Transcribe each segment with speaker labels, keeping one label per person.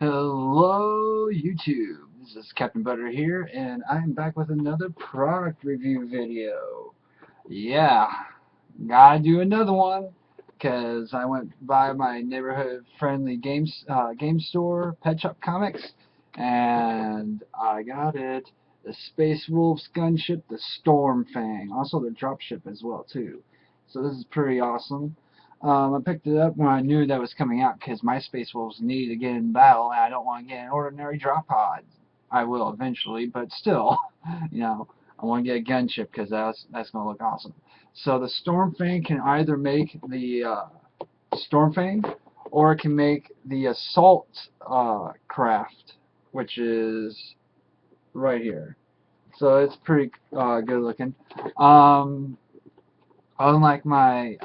Speaker 1: Hello YouTube, this is Captain Butter here, and I'm back with another product review video. Yeah, gotta do another one, because I went by my neighborhood friendly game store, Pet Shop Comics, and I got it, the Space Wolves gunship, the Stormfang, also the dropship as well too. So this is pretty awesome. I picked it up when I knew that was coming out because my Space Wolves need to get in battle, and I don't want to get an ordinary drop pod. I will eventually, but still, you know, I want to get a gunship because that's going to look awesome. So the Stormfang can either make the Stormfang, or it can make the Assault craft, which is right here. So it's pretty good looking. Um, Unlike my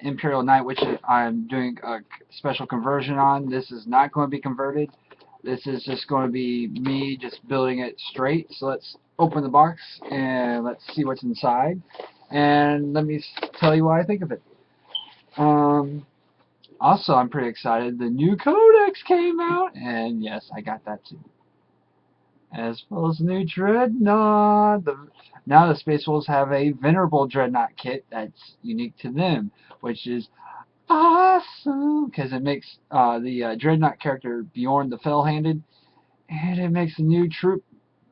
Speaker 1: Imperial Knight, which I'm doing a special conversion on, this is not going to be converted. This is just going to be me just building it straight. So let's open the box and let's see what's inside. And let me tell you what I think of it. Also, I'm pretty excited. The new Codex came out, and yes, I got that too. As well as the new Dreadnought. Now the Space Wolves have a Venerable Dreadnought kit that's unique to them, which is awesome because it makes the Dreadnought character Bjorn the Fell-Handed, and it makes a new troop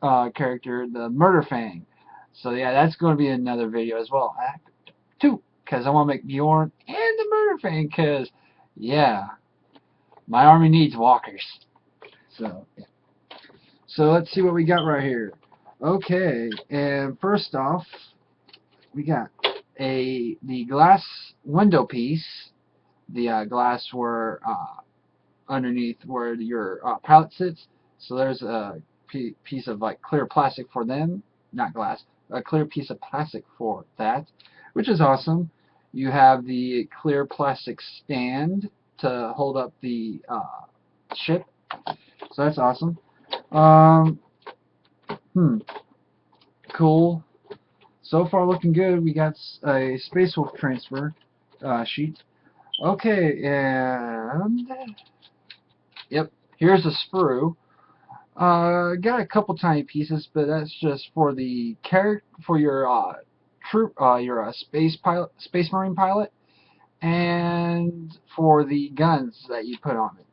Speaker 1: character, the Murderfang. So yeah, that's going to be another video as well. Two, because I want to make Bjorn and the Murderfang, because yeah, my army needs walkers. So yeah. So let's see what we got right here. Okay, and first off, we got the glass window piece, the glass where underneath where your pallet sits. So there's a piece of like clear plastic for them, not glass, a clear piece of plastic for that, which is awesome. You have the clear plastic stand to hold up the ship, so that's awesome. Cool. So far looking good. We got a Space Wolf transfer sheet. Okay, and yep, here's a sprue. Got a couple tiny pieces, but that's just for the for your troop, your space marine pilot, and for the guns that you put on it.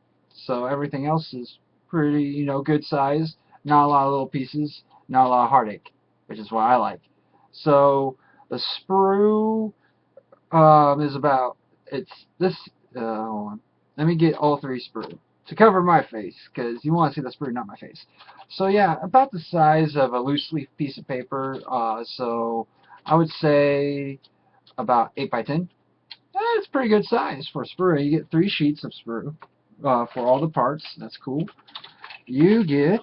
Speaker 1: So everything else is pretty, good size. Not a lot of little pieces, not a lot of heartache, which is what I like. So the sprue is about, it's this, hold on. Let me get all three sprue to cover my face, because you want to see the sprue, not my face. So yeah, about the size of a loose leaf piece of paper, so I would say about 8 by 10. That's pretty good size for a sprue. You get 3 sheets of sprue for all the parts. That's cool. You get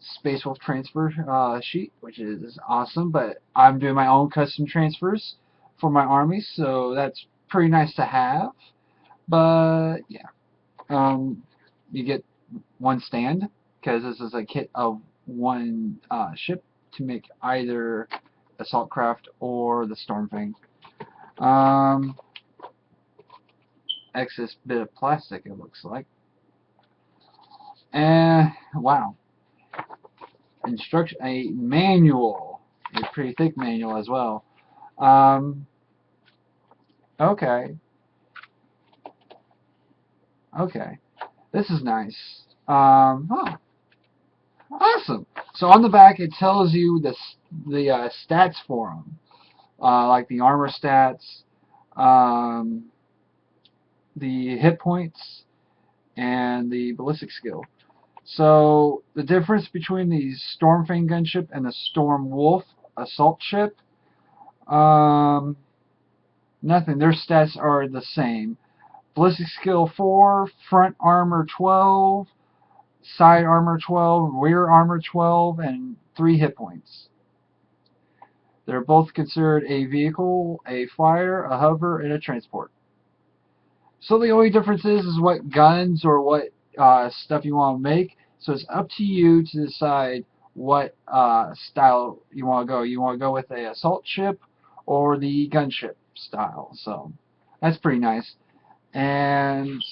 Speaker 1: Space Wolf transfer sheet, which is awesome, but I'm doing my own custom transfers for my army, so that's pretty nice to have. But yeah, you get 1 stand, because this is a kit of 1 ship to make either Assault Craft or the Stormfang. Excess bit of plastic, it looks like. And wow, instruction, a manual, a pretty thick manual as well. Okay, this is nice. Oh, awesome. So on the back it tells you the stats for them, like the armor stats, the hit points, and the ballistic skill. So the difference between the Stormfang gunship and the Storm Wolf assault ship, nothing. Their stats are the same. Ballistic skill 4, front armor 12, side armor 12, rear armor 12, and 3 hit points. They're both considered a vehicle, a flyer, a hover, and a transport. So the only difference is what guns or what stuff you want to make. So it's up to you to decide what style you want to go. You want to go with a assault ship or the gunship style. So that's pretty nice. And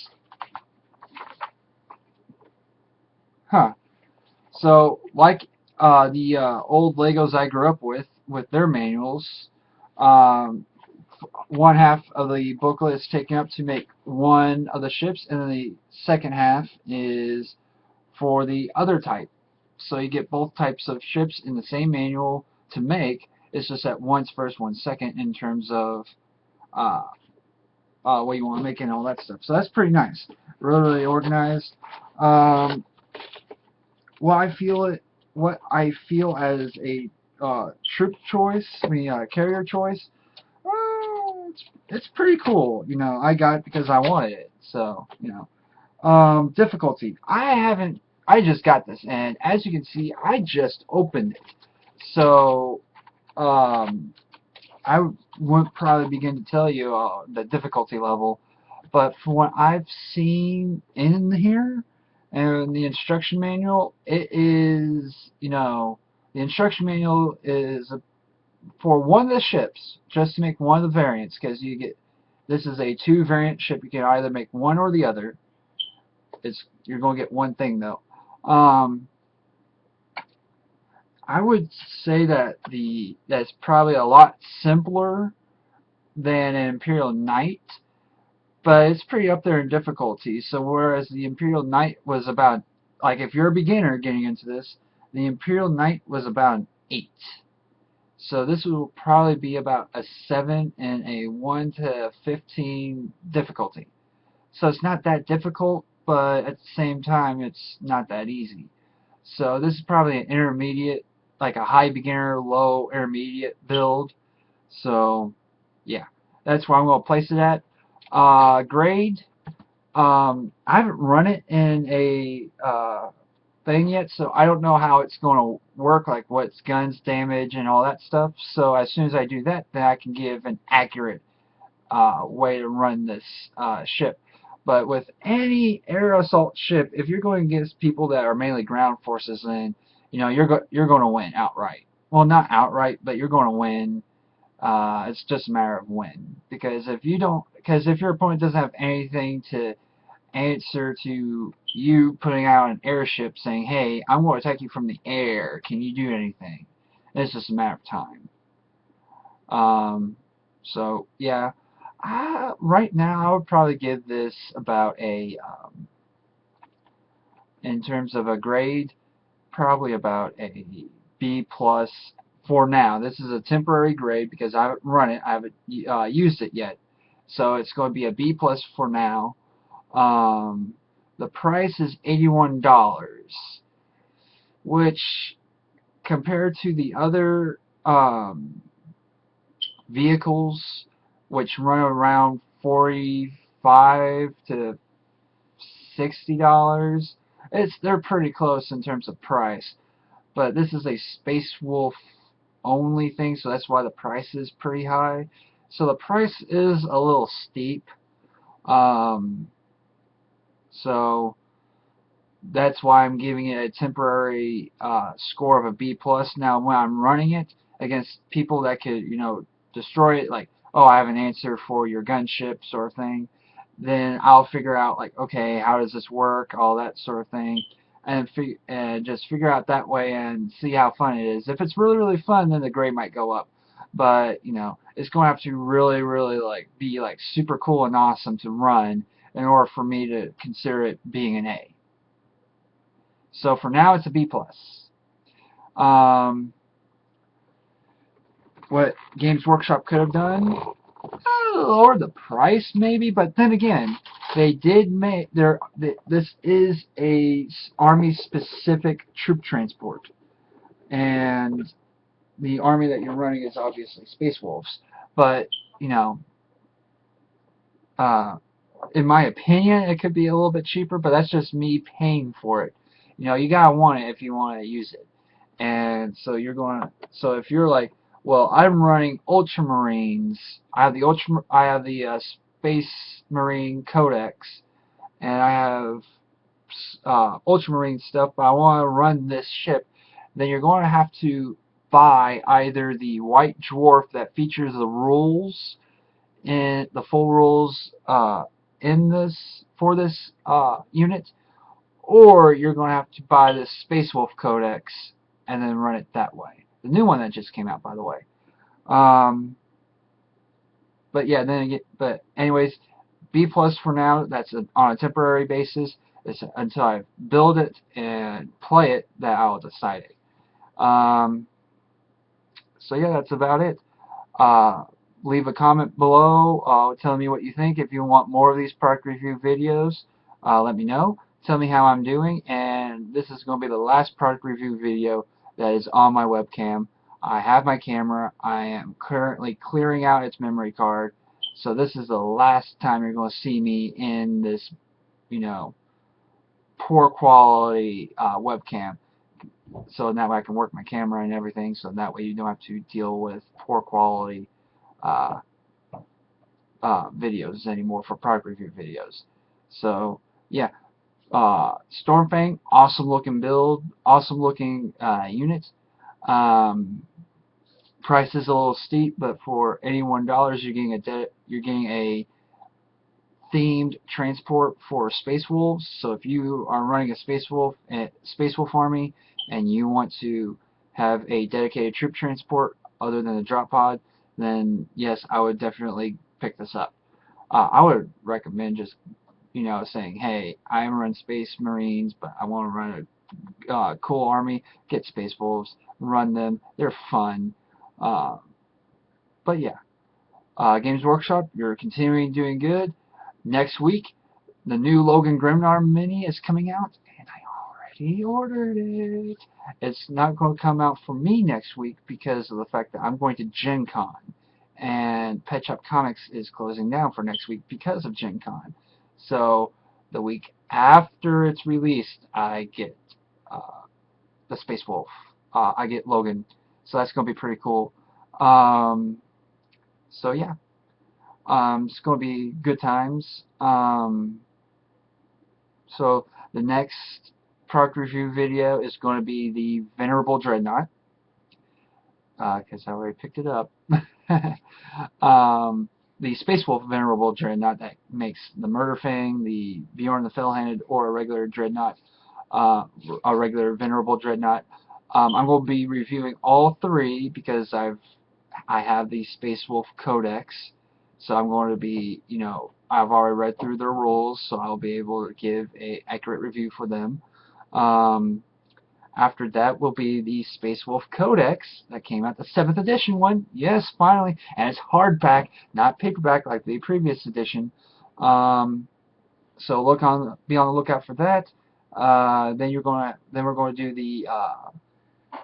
Speaker 1: Huh. So, like the old Legos I grew up with their manuals, um, one half of the booklet is taken up to make one of the ships, and then the second half is for the other type. So you get both types of ships in the same manual to make. It's just that one's first, one's second in terms of uh, what you want to make and all that stuff. So that's pretty nice. Really, really organized. Um, what I feel it, what I feel as a troop choice, carrier choice. It's pretty cool. I got it because I wanted it. So difficulty. I just got this, and as you can see, I just opened it. So I won't probably begin to tell you the difficulty level, but from what I've seen in here and the instruction manual, it is, the instruction manual is for one of the ships, just to make one of the variants, because this is a 2 variant ship. You can either make one or the other. You're going to get one thing though. I would say that that's probably a lot simpler than an Imperial Knight, but it's pretty up there in difficulty. So whereas the Imperial Knight was about, like, if you're a beginner getting into this, the Imperial Knight was about an 8. So this will probably be about a 7 and a 1 to 15 difficulty. So it's not that difficult, but at the same time, it's not that easy. So this is probably an intermediate, like a high beginner, low intermediate build. So yeah, that's where I'm going to place it at. Grade, I haven't run it in a thing yet, so I don't know how it's going to work, like what's guns damage and all that stuff. So as soon as I do that, then I can give an accurate way to run this ship. But with any air assault ship, if you're going against people that are mainly ground forces, then you're going to win outright. Well, not outright, but you're going to win. It's just a matter of when. Because if your opponent doesn't have anything to answer to you putting out an airship saying, "Hey, I'm going to attack you from the air. Can you do anything?" It's just a matter of time. So yeah. Right now, I would probably give this about a, in terms of a grade, probably about a B plus for now. This is a temporary grade because I haven't run it, I haven't used it yet. So it's going to be a B plus for now. The price is $81, which compared to the other vehicles, which run around $45 to $60. They're pretty close in terms of price, but this is a Space Wolf only thing, so that's why the price is pretty high. So the price is a little steep. So that's why I'm giving it a temporary score of a B plus. Now, when I'm running it against people that could, destroy it, like, oh, I have an answer for your gunship sort of thing, then I'll figure out, like, okay, how does this work, all that sort of thing, and just figure out that way and see how fun it is. If it's really, really fun, then the grade might go up. But, it's going to have to really, really, be, super cool and awesome to run in order for me to consider it being an A. So for now, it's a B plus. What Games Workshop could have done, lower the price maybe, but then again, they did make this is a army specific troop transport, and the army that you're running is obviously Space Wolves. But in my opinion, it could be a little bit cheaper, but that's just me paying for it. You gotta want it if you want to use it. And so so if you're like, well, I'm running Ultramarines, I have the Space Marine Codex, and I have Ultramarine stuff, but I want to run this ship, then you're going to have to buy either the White Dwarf that features the rules, the full rules for this unit, or you're going to have to buy this Space Wolf Codex and then run it that way. The new one that just came out, by the way. But yeah, but anyways, B plus for now. That's on a temporary basis. It's until I build it and play it that I'll decide it. So yeah, that's about it. Leave a comment below telling me what you think. If you want more of these product review videos, let me know. Tell me how I'm doing. And this is going to be the last product review video that is on my webcam. I have my camera. I am currently clearing out its memory card. So this is the last time you're going to see me in this, poor quality webcam. So that way I can work my camera and everything. So that way you don't have to deal with poor quality uh, videos anymore for product review videos. So yeah, Stormfang, awesome looking build, awesome looking unit. Price is a little steep, but for $81 you're getting a themed transport for Space Wolves. So if you are running a Space Wolf army and you want to have a dedicated troop transport other than a drop pod, then yes, I would definitely pick this up. I would recommend just saying, hey, I run Space Marines, but I want to run a cool army. Get Space Wolves, run them. They're fun. But yeah, Games Workshop, you're continuing doing good. Next week, the new Logan Grimnar mini is coming out, and I already ordered it. It's not going to come out for me next week because of the fact that I'm going to Gen Con, and Pet Shop Comics is closing down for next week because of Gen Con. So the week after it's released, I get the Space Wolf. I get Logan. So that's going to be pretty cool. So yeah. It's going to be good times. So the next product review video is going to be the Venerable Dreadnought, because I already picked it up. The Space Wolf Venerable Dreadnought that makes the Murder Fang, the Bjorn the Fell-Handed, or a regular Dreadnought, a regular Venerable Dreadnought. I'm going to be reviewing all three because I have the Space Wolf Codex. So I'm going to be, I've already read through their rules, so I'll be able to give an accurate review for them. After that will be the Space Wolf Codex that came out, the 7th edition one. Yes, finally, and it's hardback, not paperback like the previous edition. So be on the lookout for that. Then we're going to do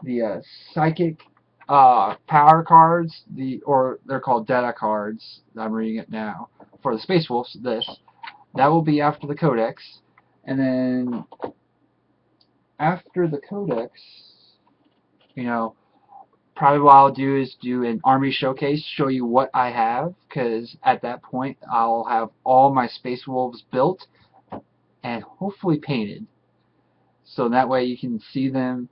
Speaker 1: the Psychic power cards, or they're called data cards. I'm reading it now for the Space Wolves. That will be after the Codex, and then after the Codex, probably what I'll do is do an army showcase, show you what I have, because at that point I'll have all my Space Wolves built and hopefully painted, so that way you can see them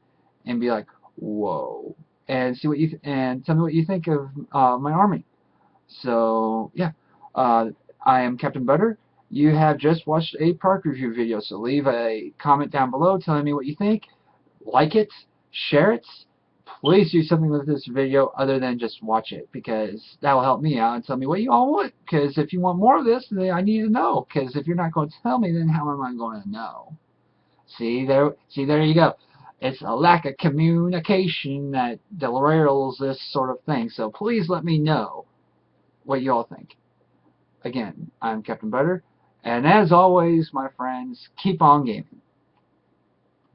Speaker 1: and be like, whoa. And see and tell me what you think of my army. So yeah, I am Captain Butter. You have just watched a product review video. So leave a comment down below telling me what you think. Like it, share it. Please do something with this video other than just watch it, because that will help me out and tell me what you all want. Because if you want more of this, then I need to know. Because if you're not going to tell me, then how am I going to know? See there you go. It's a lack of communication that derails this sort of thing. So please let me know what you all think. Again, I'm Captain Butter, and as always, my friends, keep on gaming.